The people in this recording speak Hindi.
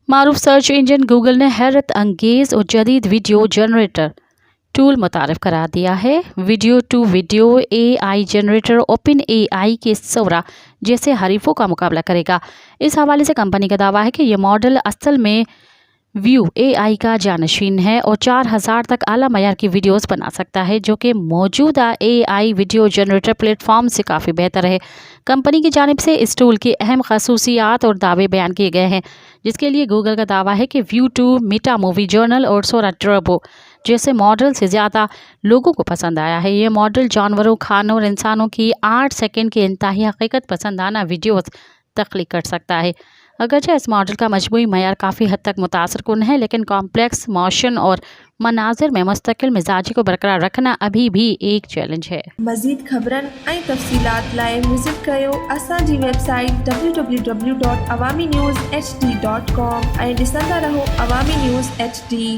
मारूफ सर्च इंजन गूगल ने हैरत अंगेज और जदीद वीडियो जनरेटर टूल मुतारिफ करार दिया है। Video to video AI generator open AI के सोरा जैसे हरीफों का मुकाबला करेगा। इस हवाले से कंपनी का दावा है कि यह मॉडल असल में व्यू AI का जानशीन है और 4000 तक आला मयार की वीडियोस बना सकता है, जो कि मौजूदा AI वीडियो जनरेटर प्लेटफॉर्म से काफ़ी बेहतर है। कंपनी की जानिब से इस टूल की अहम खसूसियात और दावे बयान किए गए हैं, जिसके लिए गूगल का दावा है कि व्यू 2 मीटा मूवी जर्नल और सोरा टर्बो जैसे मॉडल से ज़्यादा लोगों को पसंद आया है। ये मॉडल जानवरों, खानों और इंसानों की 8 सेकंड के इंतहाई हकीकत पसंदाना वीडियोस तख्लीक कर सकता है। अगरचे इस मॉडल का मजमूई मयार काफ़ी हद तक मुतासरकुन है, लेकिन कॉम्प्लेक्स मोशन और मनाजिर में मुस्तकिल मिजाजी को बरकरार रखना अभी भी एक चैलेंज है। मज़ीद ख़बरन ऐं तफ़सीलात लाइ विज़िट कयो असांजी वेबसाइट www.awamiNewsHD.com ऐं ॾिसंदा रहो अवामी न्यूज़ HD।